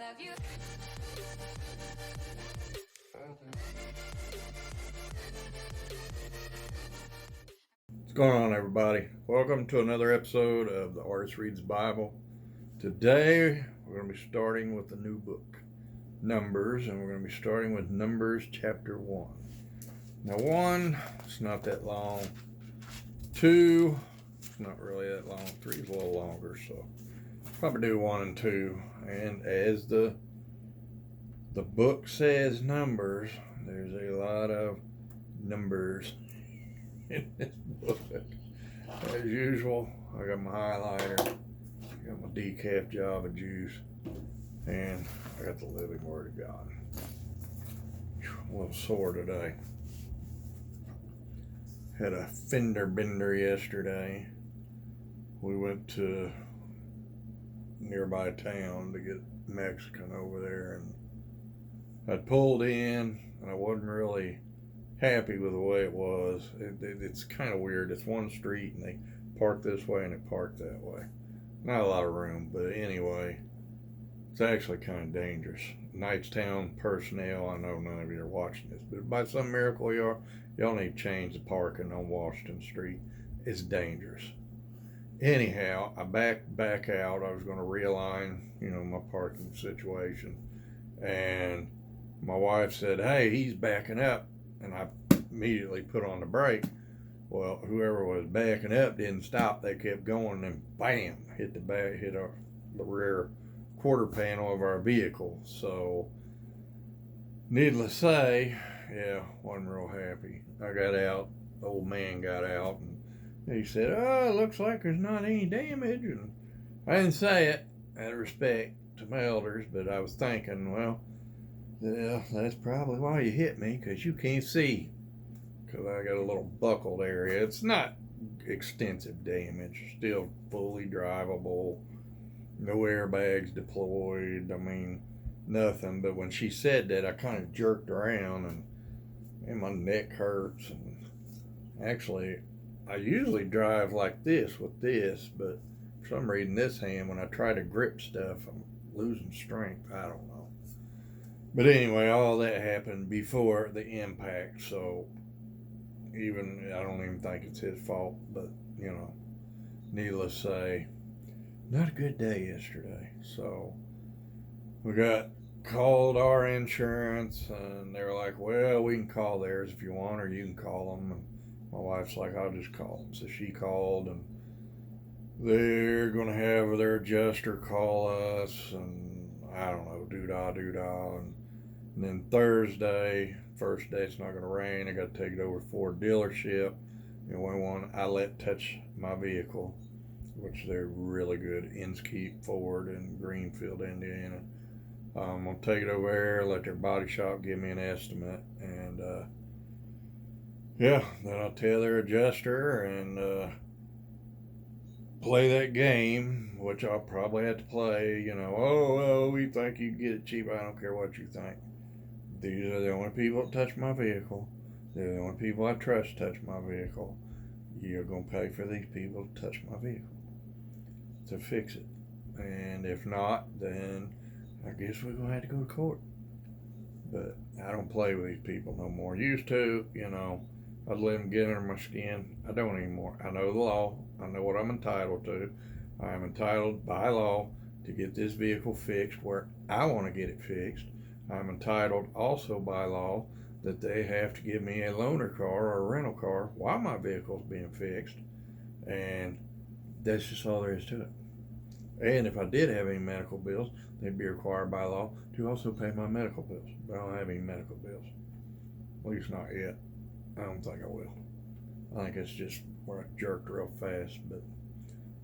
have you. What's going on, everybody? Welcome to another episode of the Artist Reads Bible. Today we're going to be starting with the new book, Numbers, and we're going to be starting with Numbers chapter 1. Now 1, it's not that long. 2, it's not really that long. 3 is a little longer, so probably do 1 and 2. And as the book says, Numbers, there's a lot of numbers in this book. As usual, I got my highlighter, got my decaf Java juice, and I got the living Word of God. A little sore today. Had a fender bender yesterday. We went to nearby town to get Mexican over there, and I pulled in, and I wasn't really happy with the way it was. It's kind of weird. It's one street, and they park this way and they park that way. Not a lot of room, but anyway, it's actually kind of dangerous. Knightstown personnel, I know none of you are watching this, but if by some miracle y'all need to change the parking on Washington Street. It's dangerous. Anyhow, I back out. I was going to realign, my parking situation, and my wife said, "Hey, he's backing up," and I immediately put on the brake. Well, whoever was backing up didn't stop. They kept going, and bam, hit the rear quarter panel of our vehicle. So, needless to say, wasn't real happy. I got out. The old man got out, and he said, "Oh, looks like there's not any damage." And I didn't say it out of respect to my elders, but I was thinking, well, yeah, that's probably why you hit me, because you can't see. Because I got a little buckled area. It's not extensive damage. Still fully drivable. No airbags deployed. I mean, nothing. But when she said that, I kind of jerked around, and my neck hurts. And actually, I usually drive like this with this, but for some reason this hand, when I try to grip stuff, I'm losing strength. I don't know. But anyway, all that happened before the impact, so I don't even think it's his fault, but, needless to say, not a good day yesterday. So we called our insurance, and they were like, "Well, we can call theirs if you want, or you can call them." And my wife's like, "I'll just call them." So she called, and they're going to have their adjuster call us, and I don't know, doo-dah. And then Thursday, first day it's not going to rain, I got to take it over to Ford dealership. The only one I let touch my vehicle, which they're really good, Inskeep Ford in Greenfield, Indiana. I'm going to take it over there, let their body shop give me an estimate, and then I'll tell their adjuster and play that game, which I'll probably have to play, "Oh, well, we think you can get it cheap. I don't care what you think. These are the only people that touch my vehicle. They're the only people I trust touch my vehicle. You're going to pay for these people to touch my vehicle to fix it. And if not, then I guess we're going to have to go to court." But I don't play with these people no more. Used to, I'd let them get under my skin. I don't anymore. I know the law. I know what I'm entitled to. I am entitled by law to get this vehicle fixed where I want to get it fixed. I'm entitled also by law that they have to give me a loaner car or a rental car while my vehicle's being fixed. And that's just all there is to it. And if I did have any medical bills, they'd be required by law to also pay my medical bills. But I don't have any medical bills. At least not yet. I don't think I will. I think it's just where I jerked real fast. But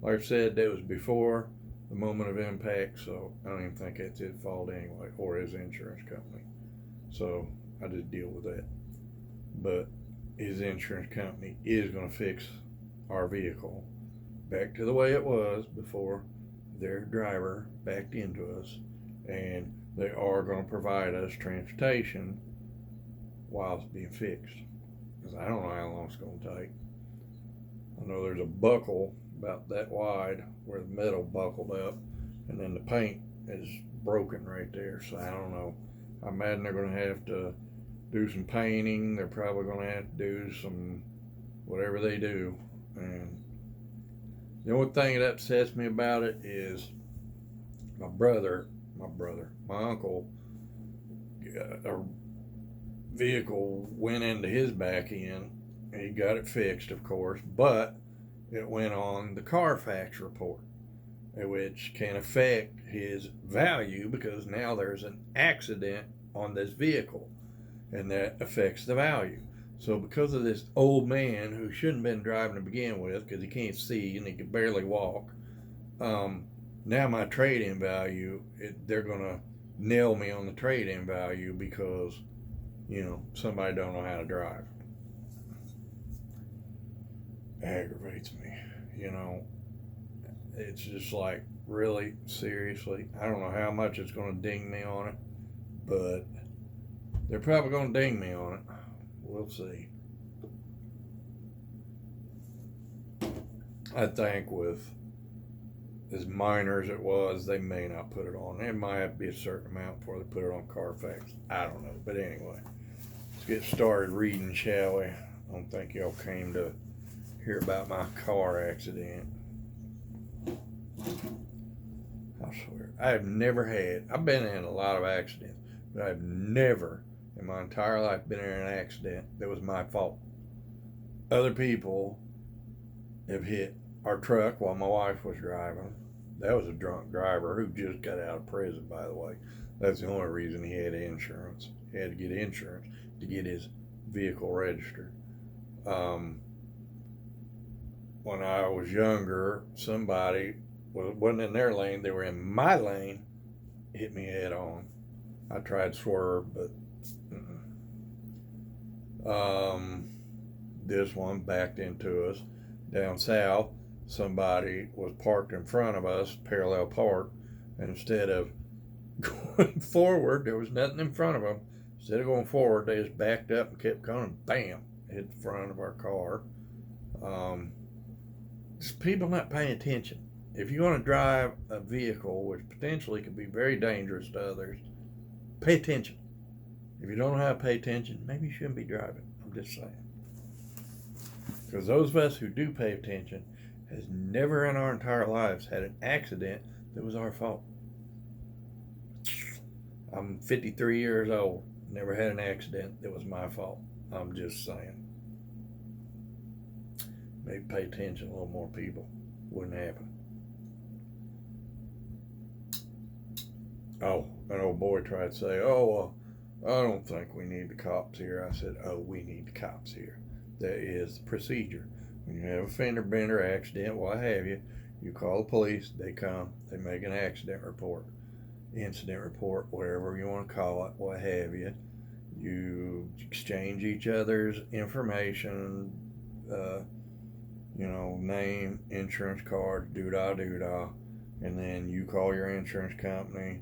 like I said, that was before the moment of impact, so I don't even think that's his fault anyway, or his insurance company. So I just deal with that. But his insurance company is going to fix our vehicle back to the way it was before their driver backed into us, and they are going to provide us transportation while it's being fixed. Because I don't know how long it's going to take. I know there's a buckle about that wide where the metal buckled up, and then the paint is broken right there. So I don't know. I imagine they're going to have to do some painting. They're probably going to have to do some whatever they do. And the only thing that upsets me about it is my uncle, a vehicle went into his back end. He got it fixed, of course, but it went on the Carfax report, which can affect his value because now there's an accident on this vehicle, and that affects the value. So because of this old man who shouldn't have been driving to begin with because he can't see and he can barely walk, now my trade-in value, they're going to nail me on the trade-in value because, somebody don't know how to drive. Aggravates me. It's just like, really, seriously, I don't know how much it's going to ding me on it, but they're probably going to ding me on it. We'll see. I think with as minor as it was, they may not put it on. It might have to be a certain amount before they put it on Carfax. I don't know. But anyway, let's get started reading, shall we? I don't think y'all came to hear about my car accident. I swear, I've been in a lot of accidents, but I've never in my entire life been in an accident that was my fault. Other people have hit our truck while my wife was driving. That was a drunk driver who just got out of prison, by the way. That's the only reason he had insurance. He had to get insurance to get his vehicle registered. When I was younger, somebody wasn't in their lane. They were in my lane, hit me head on. I tried to swerve, but this one backed into us. Down south, somebody was parked in front of us, parallel park, and instead of going forward, there was nothing in front of them. Instead of going forward, they just backed up and kept going, bam, hit the front of our car. Just people not paying attention. If you want to drive a vehicle, which potentially could be very dangerous to others, pay attention. If you don't know how to pay attention, maybe you shouldn't be driving. I'm just saying. Because those of us who do pay attention has never in our entire lives had an accident that was our fault. I'm 53 years old. Never had an accident that was my fault. I'm just saying. Maybe pay attention a little more, people. Wouldn't happen. Oh, an old boy tried to say, I don't think we need the cops here. I said, we need the cops here. That is the procedure. When you have a fender bender accident, what have you, you call the police, they come, they make an accident report, incident report, whatever you want to call it, what have you. You exchange each other's information, name, insurance card, doo-dah, and then you call your insurance company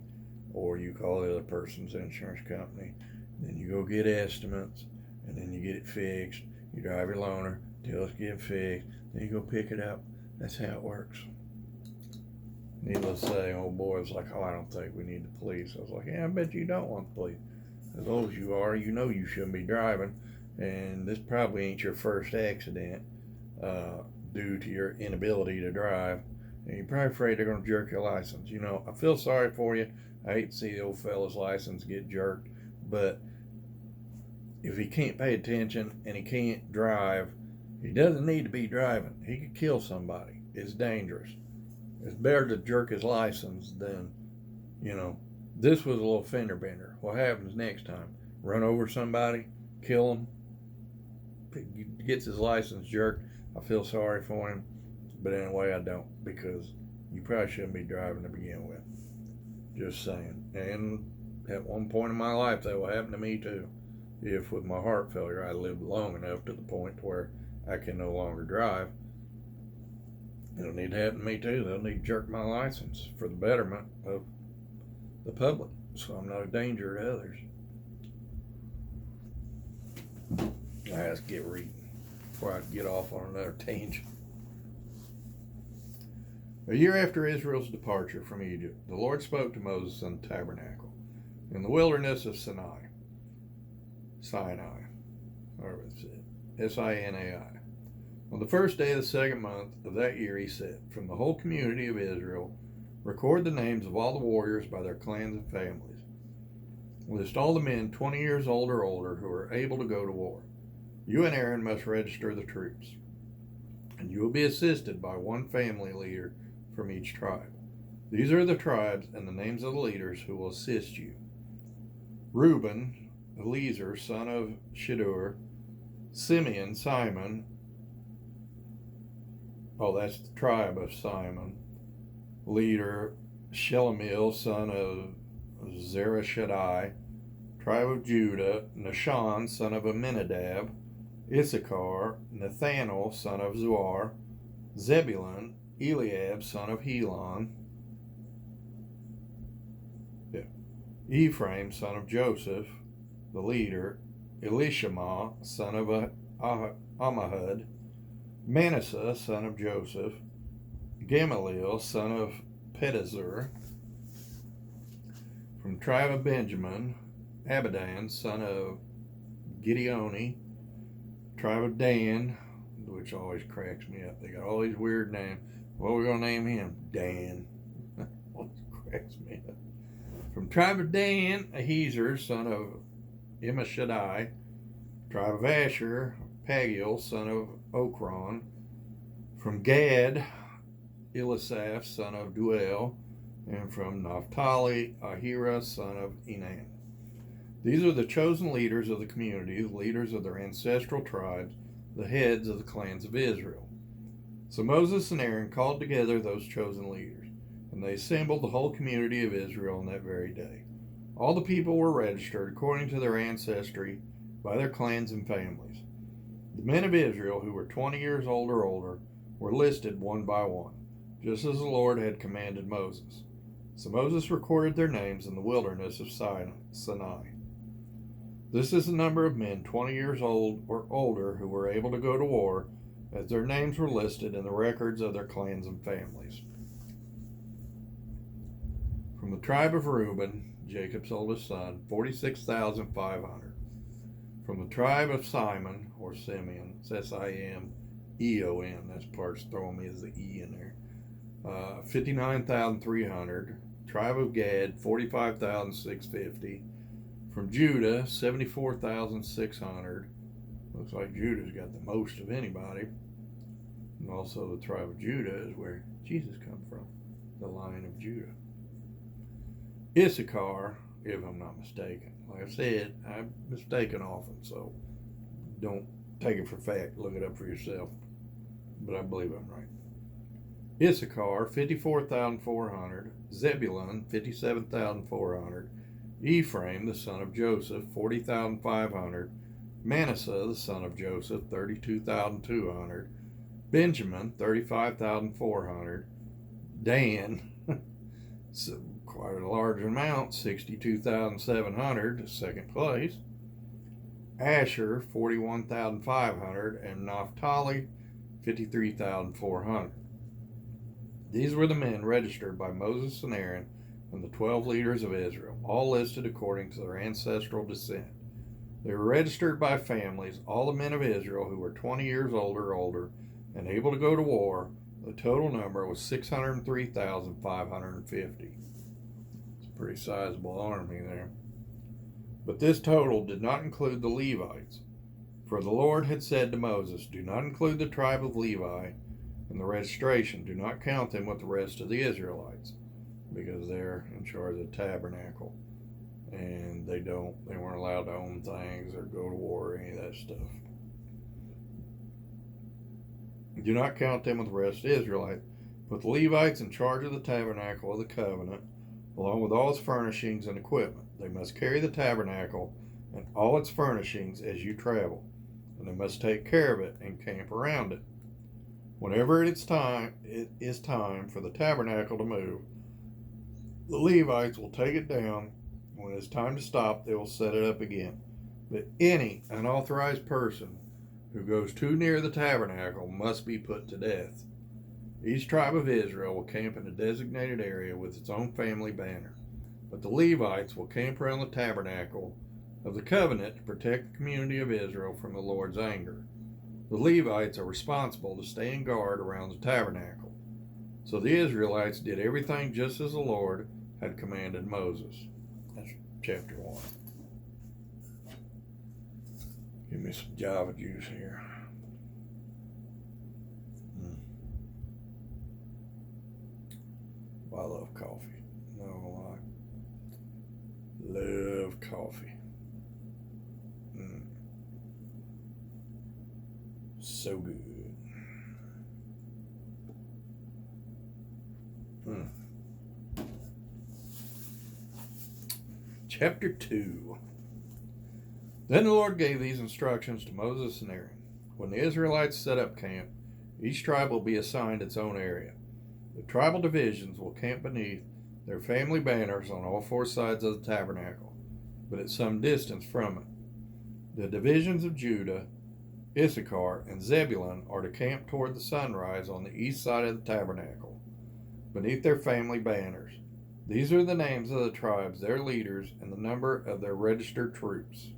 or you call the other person's insurance company. Then you go get estimates, and then you get it fixed. You drive your loaner till it's get fixed. Then you go pick it up. That's how it works. Needless to say, old boy was like, I don't think we need the police. I was like, yeah, I bet you don't want the police. As old as you are, you know you shouldn't be driving. And this probably ain't your first accident due to your inability to drive. And you're probably afraid they're going to jerk your license. I feel sorry for you. I hate to see the old fella's license get jerked. But if he can't pay attention and he can't drive, he doesn't need to be driving. He could kill somebody. It's dangerous. It's better to jerk his license than, this was a little fender bender. What happens next time? Run over somebody, kill him, gets his license jerked. I feel sorry for him, but anyway, I don't, because you probably shouldn't be driving to begin with. Just saying. And at one point in my life, that will happen to me too. If with my heart failure, I lived long enough to the point where I can no longer drive, it'll need to happen to me too. They'll need to jerk my license for the betterment of the public, so I'm not a danger to others. All right, let's get reading before I get off on another tangent. A year after Israel's departure from Egypt, the Lord spoke to Moses in the tabernacle in the wilderness of Sinai. However it's said. Sinai. On the first day of the second month of that year, he said, from the whole community of Israel, record the names of all the warriors by their clans and families. List all the men 20 years old or older who are able to go to war. You and Aaron must register the troops, and you will be assisted by one family leader from each tribe. These are the tribes and the names of the leaders who will assist you. Reuben, Eliezer, son of Shedeur. Simeon, Simon. Oh, that's the tribe of Simon. Leader, Shelomiel, son of Zereshaddai. Tribe of Judah, Nahshon, son of Amminadab. Issachar, Nathanael, son of Zuar. Zebulun, Eliab, son of Helon. Ephraim, son of Joseph, the leader. Elishama, son of Ammihud. Manasseh, son of Joseph. Gamaliel, son of Pedazur. From tribe of Benjamin, Abidan, son of Gideoni. Tribe of Dan, which always cracks me up. They got all these weird names. What are we going to name him? Dan. Always cracks me up. From tribe of Dan, Ahiezer, son of Ammishaddai. Tribe of Asher, Pagiel, son of Okron. From Gad, Elisaph, son of Duel. And from Naphtali, Ahira, son of Enan. These are the chosen leaders of the community, the leaders of their ancestral tribes, the heads of the clans of Israel. So Moses and Aaron called together those chosen leaders, and they assembled the whole community of Israel on that very day. All the people were registered according to their ancestry by their clans and families. The men of Israel who were 20 years old or older were listed one by one, just as the Lord had commanded Moses. So Moses recorded their names in the wilderness of Sinai. This is the number of men 20 years old or older who were able to go to war, as their names were listed in the records of their clans and families. From the tribe of Reuben, Jacob's oldest son, 46,500. From the tribe of Simon, or Simeon, it's S-I-M-E-O-N, that's part's throwing me as the E in there, 59,300. Tribe of Gad, 45,650. From Judah, 74,600. Looks like Judah's got the most of anybody. And also the tribe of Judah is where Jesus comes from, the Lion of Judah. Issachar, if I'm not mistaken. Like I said, I'm mistaken often, so don't take it for fact. Look it up for yourself. But I believe I'm right. Issachar, 54,400. Zebulun, 57,400. Ephraim, the son of Joseph, 40,500. Manasseh, the son of Joseph, 32,200. Benjamin, 35,400. Dan, so quite a large amount, 62,700, second place. Asher, 41,500. And Naphtali, 53,400. These were the men registered by Moses and Aaron and the 12 leaders of Israel, all listed according to their ancestral descent. They were registered by families, all the men of Israel who were 20 years old or older and able to go to war. The total number was 603,550. It's a pretty sizable army there. But this total did not include the Levites. For the Lord had said to Moses, do not include the tribe of Levi in the registration. Do not count them with the rest of the Israelites, because they're in charge of the tabernacle, and they weren't allowed to own things or go to war or any of that stuff. Do not count them with the rest of the Israelites. Put the Levites in charge of the tabernacle of the covenant, along with all its furnishings and equipment. They must carry the tabernacle and all its furnishings as you travel, and they must take care of it and camp around it. Whenever it is time for the tabernacle to move, the Levites will take it down. When it's time to stop, they will set it up again. But any unauthorized person who goes too near the tabernacle must be put to death. Each tribe of Israel will camp in a designated area with its own family banner. But the Levites will camp around the tabernacle of the covenant to protect the community of Israel from the Lord's anger. The Levites are responsible to stay in guard around the tabernacle. So the Israelites did everything just as the Lord had commanded Moses. That's chapter 1. Give me some Java juice here. I love coffee. No, I love coffee. So good. Chapter 2. Then the Lord gave these instructions to Moses and Aaron. When the Israelites set up camp, each tribe will be assigned its own area. The tribal divisions will camp beneath their family banners on all four sides of the tabernacle, but at some distance from it. The divisions of Judah, Issachar, and Zebulun are to camp toward the sunrise on the east side of the tabernacle, beneath their family banners. These are the names of the tribes, their leaders, and the number of their registered troops.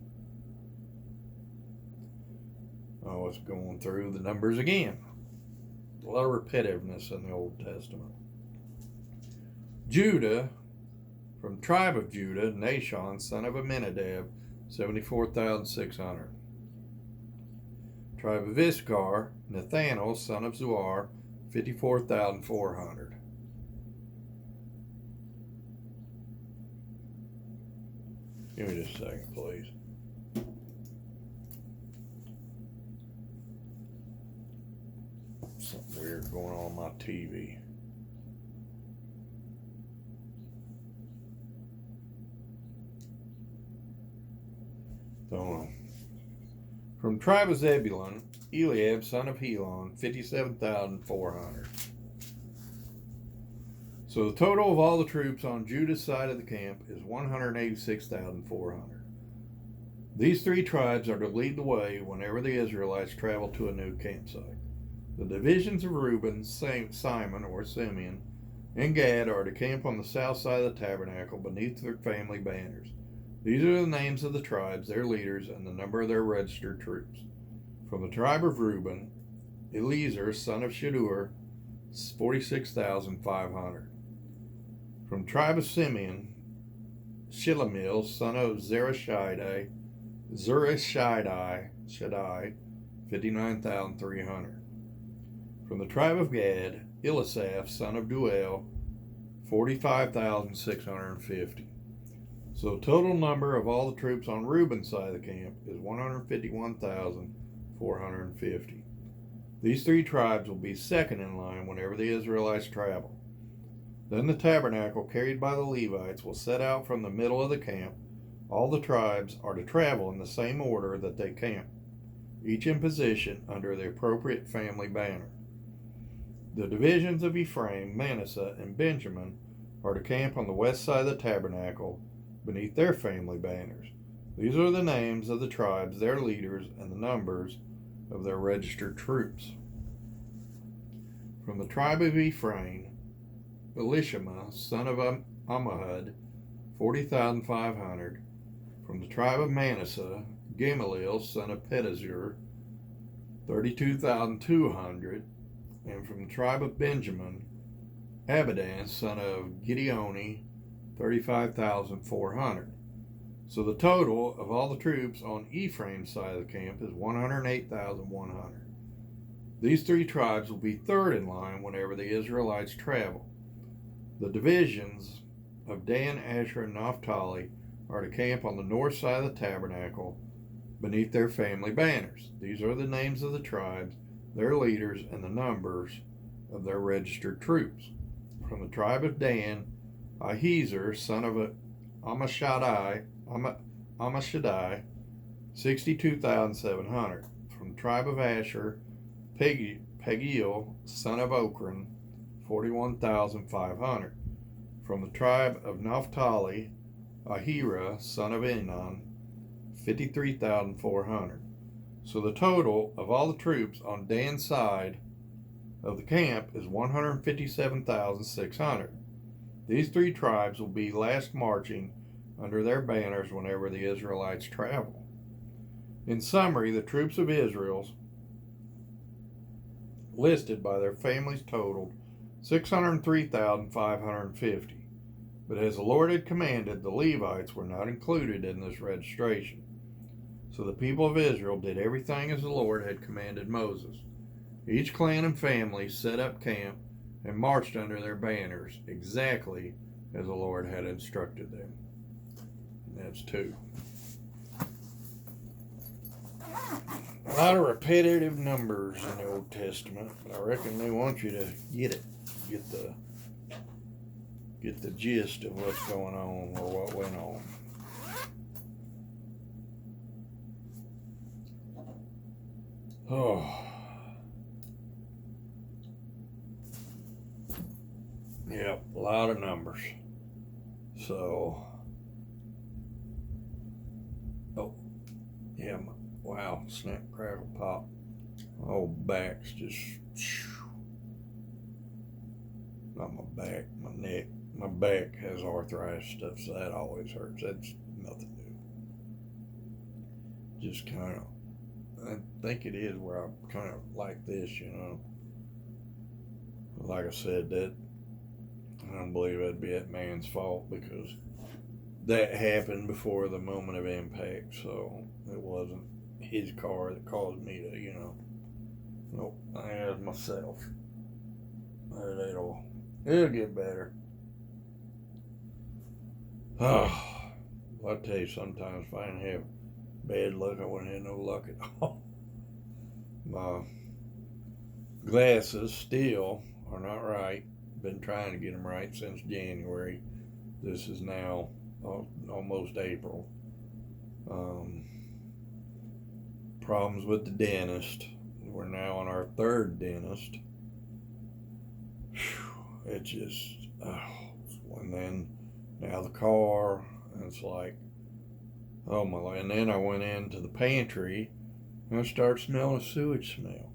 Oh, it's going through the numbers again. A lot of repetitiveness in the Old Testament. Judah, from tribe of Judah, Nahshon, son of Amminadab, 74,600. Tribe of Issachar, Nathanael, son of Zuar, 54,400. Give me just a second, please. Something weird going on my TV. So, from tribe of Zebulun, Eliab, son of Helon, 57,400. So the total of all the troops on Judah's side of the camp is 186,400. These three tribes are to lead the way whenever the Israelites travel to a new campsite. The divisions of Reuben, Simon or Simeon, and Gad are to camp on the south side of the tabernacle beneath their family banners. These are the names of the tribes, their leaders, and the number of their registered troops. From the tribe of Reuben, Eliezer, son of Shedeur, 46,500. From tribe of Simeon, Shilamiel, son of Zurishaddai, 59,300. From the tribe of Gad, Elisaph, son of Duel, 45,650. So the total number of all the troops on Reuben's side of the camp is 151,450. These three tribes will be second in line whenever the Israelites travel. Then the tabernacle carried by the Levites will set out from the middle of the camp. All the tribes are to travel in the same order that they camp, each in position under the appropriate family banner. The divisions of Ephraim, Manasseh, and Benjamin are to camp on the west side of the tabernacle beneath their family banners. These are the names of the tribes, their leaders, and the numbers of their registered troops. From the tribe of Ephraim, Elishama, son of Ammihud, 40,500. From the tribe of Manasseh, Gamaliel, son of Pedazur, 32,200. And from the tribe of Benjamin, Abidan, son of Gideoni, 35,400. So the total of all the troops on Ephraim's side of the camp is 108,100. These three tribes will be third in line whenever the Israelites travel. The divisions of Dan, Asher, and Naphtali are to camp on the north side of the tabernacle beneath their family banners. These are the names of the tribes, their leaders, and the numbers of their registered troops. From the tribe of Dan, Ahiezer, son of Ammishaddai, 62,700. From the tribe of Asher, Pagiel, son of Okran, 41,500. From the tribe of Naphtali, Ahira, son of Enan, 53,400. So the total of all the troops on Dan's side of the camp is 157,600. These three tribes will be last marching under their banners whenever the Israelites travel. In summary, the troops of Israel listed by their families totaled 603,550. But as the Lord had commanded, the Levites were not included in this registration. So the people of Israel did everything as the Lord had commanded Moses. Each clan and family set up camp and marched under their banners exactly as the Lord had instructed them. And that's 2. A lot of repetitive numbers in the Old Testament, but I reckon they want you to get the gist of what's going on or what went on. Oh. Yep, a lot of numbers. So, yeah, wow, snap, crackle, pop. My old back's just, not my back, my neck. My back has arthritis stuff, so that always hurts. That's nothing new. Just kind of, I think it is where I'm kind of like this, Like I said, that I don't believe that'd be that man's fault because that happened before the moment of impact, so it wasn't his car that caused me to, Nope, I had it myself. But it'll get better. Oh, I tell you, sometimes if I didn't have bad luck, I wouldn't have no luck at all. My glasses still are not right. Been trying to get them right since January. This is now almost April. Problems with the dentist. We're now on our 3rd dentist. It just, and then now the car, and it's like, oh my, and then I went into the pantry and I started smelling a sewage smell.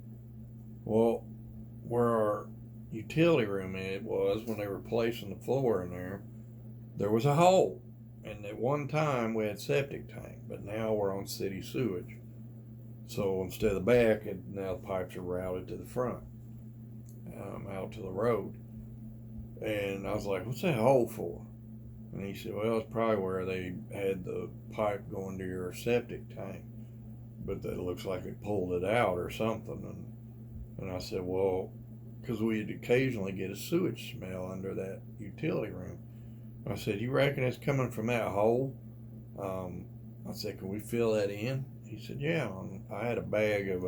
Well, where our utility room was, when they were placing the floor in there was a hole. And at one time we had septic tank, but now we're on city sewage. So instead of the back, now the pipes are routed to the front, out to the road. And I was like, what's that hole for? And he said, well, it's probably where they had the pipe going to your septic tank, but that looks like it pulled it out or something. And I said, well, because we'd occasionally get a sewage smell under that utility room. I said, you reckon it's coming from that hole? I said, can we fill that in? He said, yeah. I had a bag of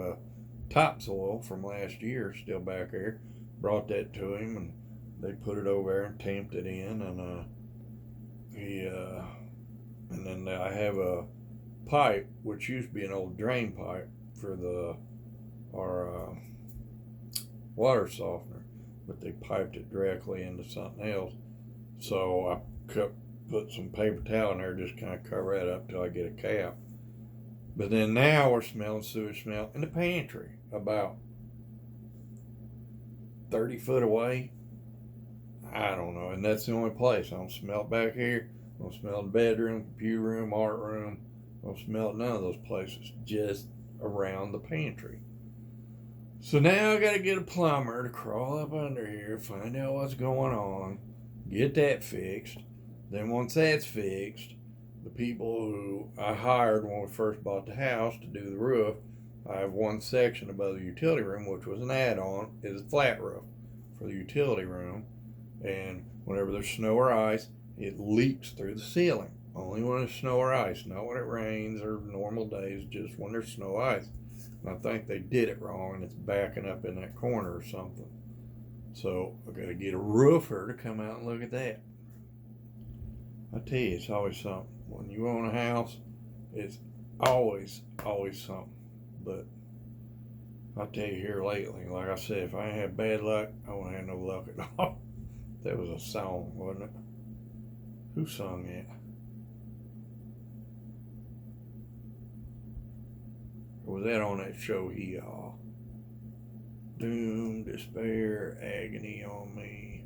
topsoil from last year still back there. Brought that to him, and they put it over there and tamped it in. And and then I have a pipe, which used to be an old drain pipe for our water softener, but they piped it directly into something else. So I put some paper towel in there, just kind of cover that up till I get a cap. But then now we're smelling sewage smell in the pantry, about 30 foot away. I don't know, and that's the only place. I don't smell it back here. I don't smell it in the bedroom, computer room, art room. I don't smell it in none of those places, just around the pantry. So now I got to get a plumber to crawl up under here, find out what's going on, get that fixed. Then once that's fixed, the people who I hired when we first bought the house to do the roof, I have one section above the utility room, which was an add-on, is a flat roof for the utility room. And whenever there's snow or ice, it leaks through the ceiling. Only when there's snow or ice, not when it rains or normal days, just when there's snow or ice. And I think they did it wrong and it's backing up in that corner or something. So I got to get a roofer to come out and look at that. I tell you, it's always something. When you own a house, it's always something. But I tell you here lately, like I said, if I ain't had bad luck, I won't have no luck at all. That was a song, wasn't it? Who sung it? Or was that on that show, doom, despair, agony on me.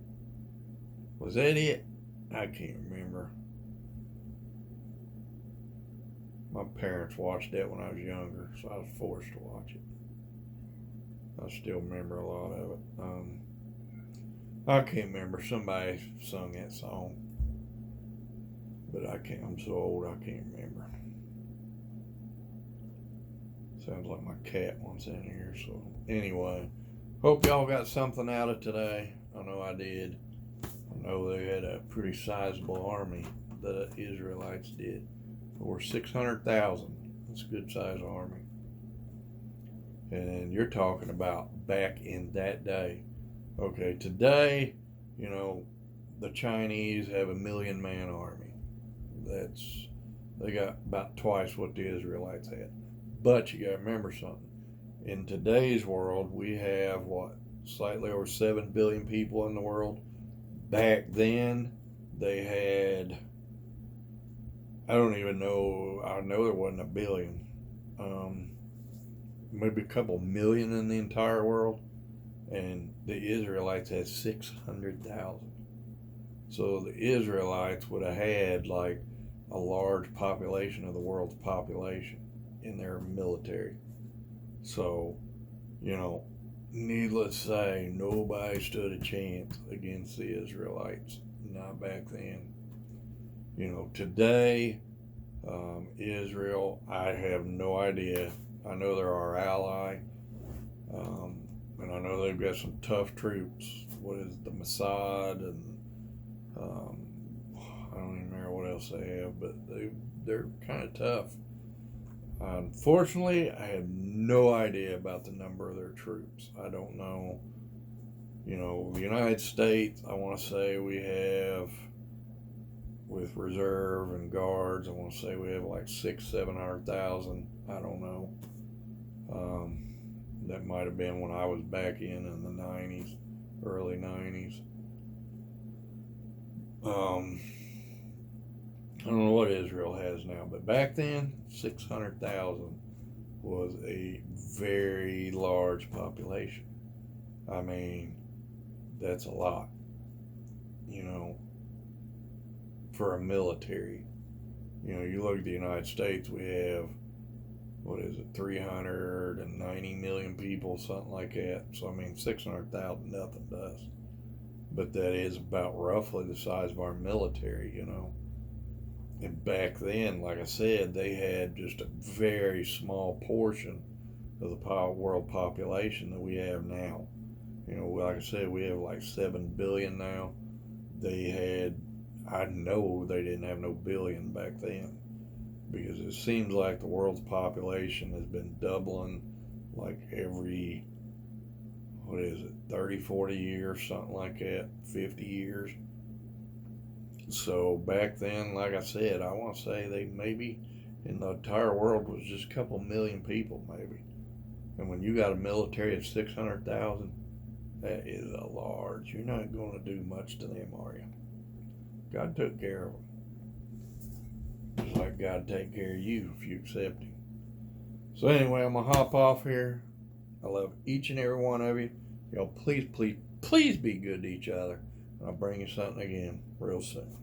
Was that it? I can't remember. My parents watched that when I was younger, so I was forced to watch it. I still remember a lot of it. I can't remember. Somebody sung that song, but I can't. I'm so old I can't remember. Sounds like my cat wants in here. So anyway, hope y'all got something out of today. I know I did. I know they had a pretty sizable army. The Israelites did. Over 600,000. That's a good sized army. And you're talking about back in that day. Okay, today, you know, the Chinese have 1 million-man army. They got about twice what the Israelites had. But you got to remember something. In today's world, we have slightly over 7 billion people in the world. Back then, they had, I don't even know, I know there wasn't a billion. Maybe a couple million in the entire world. And the Israelites had 600,000. So the Israelites would have had like a large population of the world's population in their military. So, you know, needless to say, nobody stood a chance against the Israelites. Not back then. You know, today, Israel, I have no idea. I know they're our ally. And I know they've got some tough troops. What is it, the Mossad, and I don't even remember what else they have, but they're kind of tough. Unfortunately, I have no idea about the number of their troops. I don't know. You know, the United States, I want to say we have, with reserve and guards, I want to say we have like 700,000. I don't know. That might have been when I was back in the 90s, early 90s. I don't know what Israel has now, but back then, 600,000 was a very large population. I mean, that's a lot, you know, for a military. You know, you look at the United States, we have, 390 million people, something like that. So, I mean, 600,000, nothing to us. But that is about roughly the size of our military, you know. And back then, like I said, they had just a very small portion of the world population that we have now. You know, like I said, we have like 7 billion now. They had, I know they didn't have no billion back then, because it seems like the world's population has been doubling like every, 30, 40 years, something like that, 50 years. So back then, like I said, I want to say they maybe in the entire world was just a couple million people, maybe. And when you got a military of 600,000, that is a large. You're not going to do much to them, are you? God took care of them. Just like God take care of you if you accept Him. So anyway, I'm going to hop off here. I love each and every one of you. Y'all please, please, please be good to each other. And I'll bring you something again real soon.